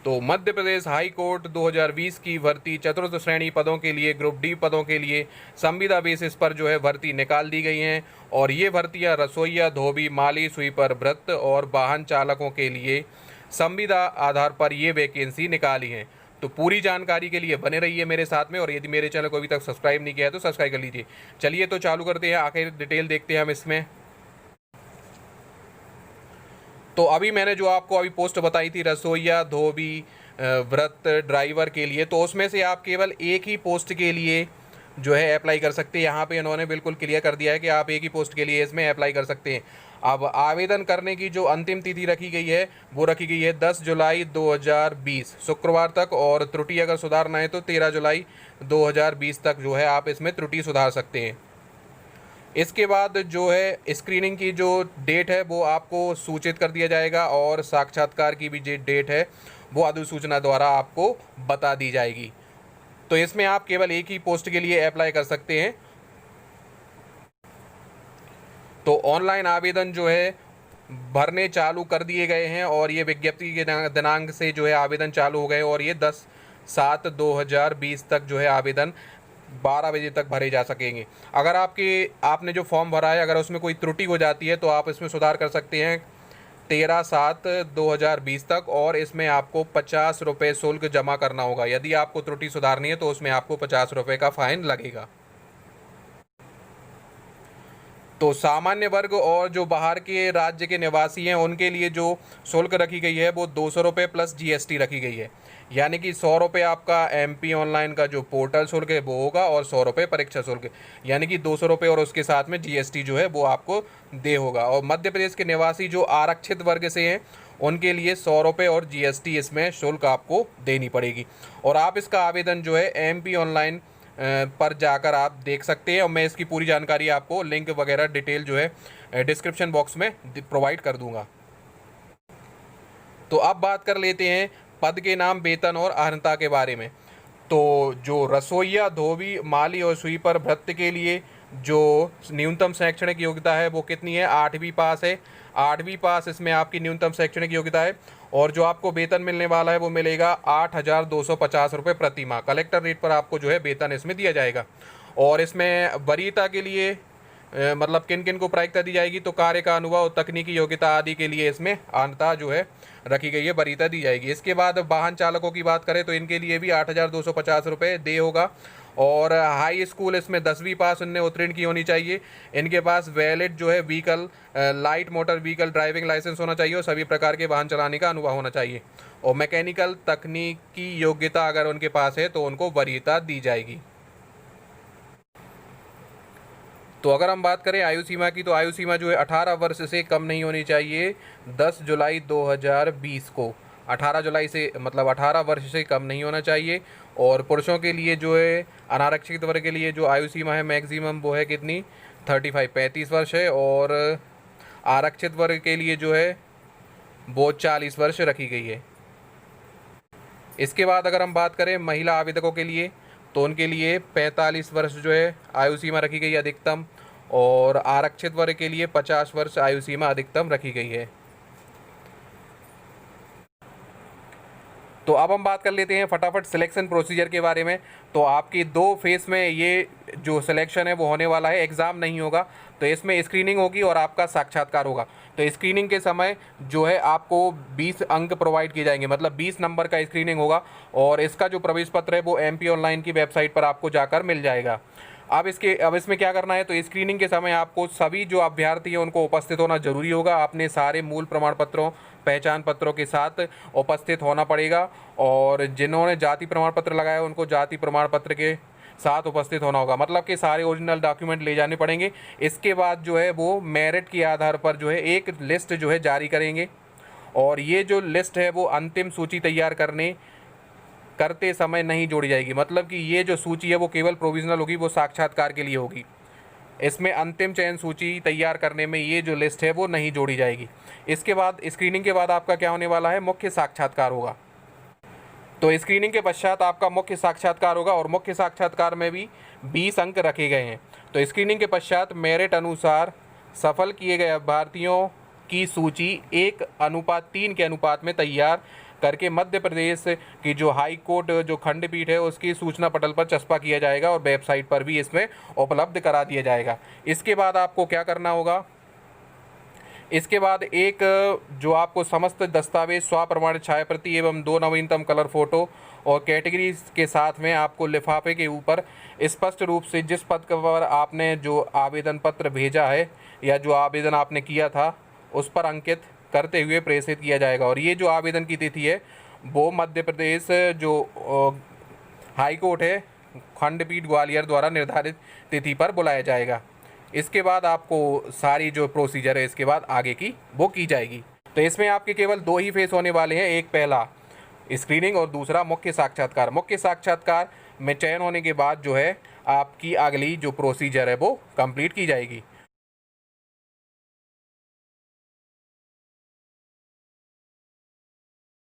तो Madhya Pradesh high court 2020 की भर्ती चतुर्थ श्रेणी पदों के लिए, ग्रुप डी पदों के लिए संविदा बेसिस पर जो है भर्ती निकाल दी गई हैं। और ये भर्तियां रसोइया, धोबी, माली, स्वीपर, भृत्य और वाहन चालकों के लिए संविदा आधार पर ये वैकेंसी निकाली हैं। तो पूरी जानकारी के लिए बने रहिए मेरे साथ में, और यदि मेरे चैनल को अभी तक सब्सक्राइब नहीं किया है तो सब्सक्राइब कर लीजिए। चलिए तो चालू करते हैं, आखिर डिटेल देखते हैं हम इसमें। तो अभी मैंने जो आपको अभी पोस्ट बताई थी रसोइया, धोबी, व्रत, ड्राइवर के लिए, तो उसमें से आप केवल एक ही पोस्ट के लिए जो है अप्लाई कर सकते हैं। यहाँ पे इन्होंने बिल्कुल क्लियर कर दिया है कि आप एक ही पोस्ट के लिए इसमें अप्लाई कर सकते हैं। अब आवेदन करने की जो अंतिम तिथि रखी गई है वो रखी गई है 10 जुलाई 2020 शुक्रवार तक, और त्रुटि अगर सुधारना है तो 13 जुलाई 2020 तक जो है आप इसमें त्रुटि सुधार सकते हैं। इसके बाद जो है स्क्रीनिंग की जो डेट है वो आपको सूचित कर दिया जाएगा, और साक्षात्कार की भी जो डेट है वो अधिसूचना द्वारा आपको बता दी जाएगी। तो इसमें आप केवल एक ही पोस्ट के लिए अप्लाई कर सकते हैं। तो ऑनलाइन आवेदन जो है भरने चालू कर दिए गए हैं, और ये विज्ञप्ति के दिनांक से जो है आवेदन चालू हो गए, और ये 10/7/2020 तक जो है आवेदन 12 बजे तक भरे जा सकेंगे। अगर आपने जो फॉर्म भरा है अगर उसमें कोई त्रुटि हो जाती है तो आप इसमें सुधार कर सकते हैं 13/7/2020 तक, और इसमें आपको 50 रुपये शुल्क जमा करना होगा। यदि आपको त्रुटि सुधारनी है तो उसमें आपको 50 रुपये का फाइन लगेगा। तो सामान्य वर्ग और जो बाहर के राज्य के निवासी हैं उनके लिए जो शुल्क रखी गई है वो 200 रुपये प्लस GST रखी गई है। यानी कि 100 रुपये आपका MP ऑनलाइन का जो पोर्टल शुल्क है वो होगा, और 100 रुपये परीक्षा शुल्क, यानी कि 200 रुपये, और उसके साथ में GST जो है वो आपको दे होगा। और मध्य प्रदेश के निवासी जो आरक्षित वर्ग से हैं उनके लिए 100 रुपये और GST इसमें शुल्क आपको देनी पड़ेगी। और आप इसका आवेदन जो है MP ऑनलाइन पर जाकर आप देख सकते हैं, और मैं इसकी पूरी जानकारी आपको लिंक वगैरह डिटेल जो है डिस्क्रिप्शन बॉक्स में प्रोवाइड कर दूंगा। तो अब बात कर लेते हैं पद के नाम, वेतन और अर्हता के बारे में। तो जो रसोइया, धोबी, माली और स्वीपर भृत्य के लिए जो न्यूनतम शैक्षणिक योग्यता है वो कितनी है? 8वीं पास है। 8वीं पास इसमें आपकी न्यूनतम शैक्षणिक योग्यता है। और जो आपको वेतन मिलने वाला है वो मिलेगा 8,250 रुपये प्रति माह। कलेक्टर रेट पर आपको जो है वेतन इसमें दिया जाएगा। और इसमें वरीयता के लिए मतलब किन किन को प्रायिकता दी जाएगी, तो कार्य का अनुभव, तकनीकी योग्यता आदि के लिए इसमें अर्हता जो है रखी गई है, वरीयता दी जाएगी। इसके बाद वाहन चालकों की बात करें तो इनके लिए भी 8,250 रुपये दे होगा। और हाई स्कूल इसमें 10वीं पास उनने उत्तीर्ण की होनी चाहिए। इनके पास वैलिड जो है vehicle, light motor vehicle driving licence होना चाहिए, और सभी प्रकार के वाहन चलाने का अनुभव होना चाहिए। और मैकेनिकल तकनीकी योग्यता अगर उनके पास है तो उनको वरीयता दी जाएगी। तो अगर हम बात करें आयु सीमा की, तो आयु सीमा जो है 18 वर्ष से कम नहीं होनी चाहिए 10 जुलाई 2020 को। 18 जुलाई से मतलब 18 वर्ष से कम नहीं होना चाहिए। और पुरुषों के लिए जो है अनारक्षित वर्ग के लिए जो आयु सीमा है मैक्सिमम वो है कितनी? 35 वर्ष है। और आरक्षित वर्ग के लिए जो है वो 40 वर्ष रखी गई है। इसके बाद अगर हम बात करें महिला आवेदकों के लिए, तो उनके लिए 45 वर्ष जो है आयु सीमा रखी गई है अधिकतम। और आरक्षित वर्ग के लिए 50 वर्ष आयु सीमा अधिकतम रखी गई है। तो अब हम बात कर लेते हैं फटाफट सिलेक्शन प्रोसीजर के बारे में। तो आपकी 2 फेस में ये जो सिलेक्शन है वो होने वाला है, एग्ज़ाम नहीं होगा। तो इसमें स्क्रीनिंग होगी और आपका साक्षात्कार होगा। तो स्क्रीनिंग के समय जो है आपको 20 अंक प्रोवाइड किए जाएंगे, मतलब 20 नंबर का स्क्रीनिंग होगा। और इसका जो प्रवेश पत्र है वो MP ऑनलाइन की वेबसाइट पर आपको जाकर मिल जाएगा। अब इसमें क्या करना है, तो स्क्रीनिंग के समय आपको सभी जो अभ्यर्थी हैं उनको उपस्थित होना जरूरी होगा। आपने सारे मूल प्रमाण पत्रों, पहचान पत्रों के साथ उपस्थित होना पड़ेगा। और जिन्होंने जाति प्रमाण पत्र लगाया उनको जाति प्रमाण पत्र के साथ उपस्थित होना होगा, मतलब कि सारे ओरिजिनल डॉक्यूमेंट ले जाने पड़ेंगे। इसके बाद जो है वो मेरिट के आधार पर जो है एक लिस्ट जो है जारी करेंगे। और ये जो लिस्ट है वो अंतिम सूची तैयार करते समय नहीं जोड़ी जाएगी, मतलब कि ये जो सूची है वो केवल प्रोविजनल होगी, वो साक्षात्कार के लिए होगी। इसमें अंतिम चयन सूची तैयार करने में ये जो लिस्ट है वो नहीं जोड़ी जाएगी। इसके बाद स्क्रीनिंग के बाद आपका क्या होने वाला है, मुख्य साक्षात्कार होगा। तो स्क्रीनिंग के पश्चात आपका मुख्य साक्षात्कार होगा, और मुख्य साक्षात्कार में भी 20 अंक रखे गए हैं। तो स्क्रीनिंग के पश्चात मेरिट अनुसार सफल किए गए अभ्यर्थियों की सूची 1:3 के अनुपात में तैयार करके मध्य प्रदेश की जो हाई कोर्ट जो खंडपीठ है उसकी सूचना पटल पर चस्पा किया जाएगा और वेबसाइट पर भी इसमें उपलब्ध करा दिया जाएगा। इसके बाद आपको क्या करना होगा, इसके बाद एक जो आपको समस्त दस्तावेज स्वप्रमाणित छाया प्रति एवं 2 नवीनतम कलर फोटो और कैटेगरी के साथ में आपको लिफाफे के ऊपर स्पष्ट रूप से जिस पद पर आपने जो आवेदन पत्र भेजा है या जो आवेदन आपने किया था उस पर अंकित करते हुए प्रेषित किया जाएगा। और ये जो आवेदन की तिथि है वो मध्य प्रदेश जो हाई कोर्ट है खंडपीठ ग्वालियर द्वारा निर्धारित तिथि पर बुलाया जाएगा। इसके बाद आपको सारी जो प्रोसीजर है इसके बाद आगे की वो की जाएगी। तो इसमें आपके केवल 2 ही फेस होने वाले हैं, एक पहला स्क्रीनिंग और दूसरा मुख्य साक्षात्कार। मुख्य साक्षात्कार में चयन होने के बाद जो है आपकी अगली जो प्रोसीजर है वो कंप्लीट की जाएगी।